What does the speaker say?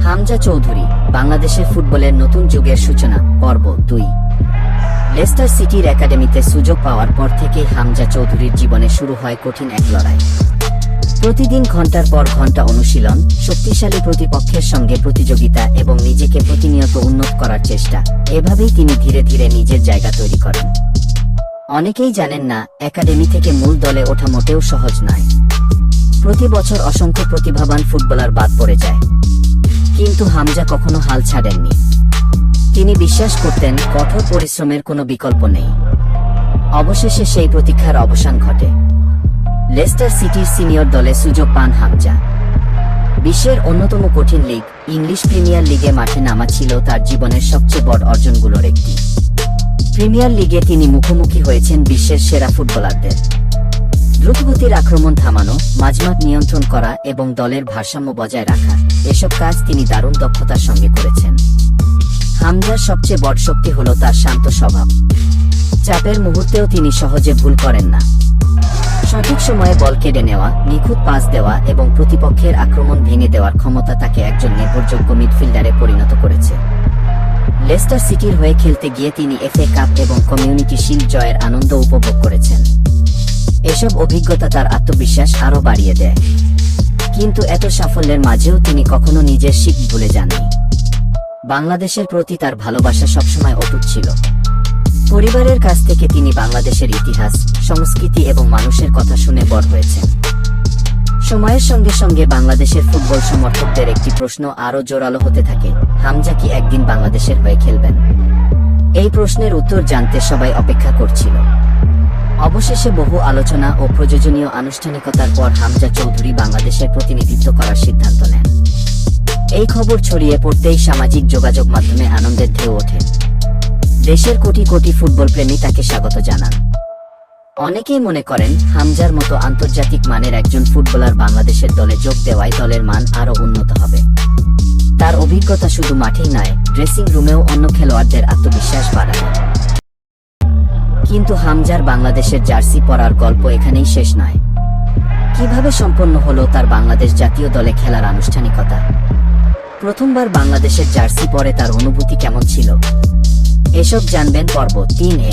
হামজা চৌধুরী, বাংলাদেশের ফুটবলের নতুন যুগের সূচনা, পর্ব 2। লেস্টার সিটির একাডেমিতে সুযোগ পাওয়ার পর থেকেই হামজা চৌধুরীর জীবনে শুরু হয় কঠিন এক লড়াই। প্রতিদিন ঘন্টার পর ঘন্টা অনুশীলন, শক্তিশালী প্রতিপক্ষের সঙ্গে প্রতিযোগিতা এবং নিজেকে প্রতিনিয়ত উন্নত করার চেষ্টা, এভাবেই তিনি ধীরে ধীরে নিজের জায়গা তৈরি করেন। অনেকেই জানেন না, একাডেমি থেকে মূল দলে ওঠা মোটেও সহজ নয়। প্রতি বছর অসংখ্য প্রতিভাবান ফুটবলার বাদ পড়ে যায়, কিন্তু হামজা কখনো হাল ছাড়েননি। তিনি বিশ্বাস করতেন, কঠোর পরিশ্রমের কোনো বিকল্প নেই। অবশেষে সেই প্রতীক্ষার অবসান ঘটে। লেস্টার সিটির সিনিয়র দলে সুযোগ পান হামজা। বিশ্বের অন্যতম কঠিন লিগ, ইংলিশ প্রিমিয়ার লিগে মাঠে নামা ছিল তার জীবনের সবচেয়ে বড় অর্জনগুলোর একটি। প্রিমিয়ার লিগে তিনি মুখোমুখি হয়েছেন বিশ্বের সেরা ফুটবলারদের। দ্রুতগতির আক্রমণ থামানো, মাঝমাঠ নিয়ন্ত্রণ করা এবং দলের ভারসাম্য বজায় রাখা, এসব কাজ তিনি দারুণ দক্ষতার সঙ্গে করেছেন। হামজার সবচেয়ে বড় শক্তি হল তার শান্ত স্বভাব। চাপের মুহূর্তেও তিনি সহজে ভুল করেন না। সঠিক সময়ে বল কেড়ে নেওয়া, নিখুঁত পাস দেওয়া এবং প্রতিপক্ষের আক্রমণ ভেঙে দেওয়ার ক্ষমতা তাকে একজন নির্ভরযোগ্য মিডফিল্ডারে পরিণত করেছে। লেস্টার সিটির হয়ে খেলতে গিয়ে তিনি এফএ কাপ এবং কমিউনিটি শিল্ড জয়ের আনন্দ উপভোগ করেছেন। এসব অভিজ্ঞতা তার আত্মবিশ্বাস আরও বাড়িয়ে দেয়। কিন্তু এত সাফল্যের মাঝেও তিনি কখনো নিজের শিখ ভুলে যাননি। বাংলাদেশের প্রতি তার ভালোবাসা সবসময় অটুট ছিল। পরিবারের কাছ থেকে তিনি বাংলাদেশের ইতিহাস, সংস্কৃতি এবং মানুষের কথা শুনে বড় হয়েছেন। সময়ের সঙ্গে সঙ্গে বাংলাদেশের ফুটবল সমর্থকদের একটি প্রশ্ন আরও জোরালো হতে থাকে, হামজা কি একদিন বাংলাদেশের হয়ে খেলবেন? এই প্রশ্নের উত্তর জানতে সবাই অপেক্ষা করছিল। অবশেষে বহু আলোচনা ও প্রয়োজনীয় আনুষ্ঠানিকতার পর হামজা চৌধুরী বাংলাদেশের প্রতিনিধিত্ব করার সিদ্ধান্ত নেন। এই খবর ছড়িয়ে পড়তেই সামাজিক যোগাযোগ মাধ্যমে আনন্দের ঢেউ ওঠে। দেশের কোটি কোটি ফুটবল প্রেমী তাকে স্বাগত জানান। অনেকেই মনে করেন, হামজার মতো আন্তর্জাতিক মানের একজন ফুটবলার বাংলাদেশের দলে যোগ দেওয়ায় দলের মান আরও উন্নত হবে। তার অভিজ্ঞতা শুধু মাঠেই নয়, ড্রেসিং রুমেও অন্য খেলোয়াড়দের আত্মবিশ্বাস বাড়াবে। কিন্তু হামজার বাংলাদেশের জার্সি পরার গল্প এখানেই শেষ নয়। কিভাবে সম্পন্ন হলো তার বাংলাদেশ জাতীয় দলে খেলার আনুষ্ঠানিকতা? প্রথমবার বাংলাদেশের জার্সি পরে তার অনুভূতি কেমন ছিল? এসব জানবেন পর্ব 3-এ।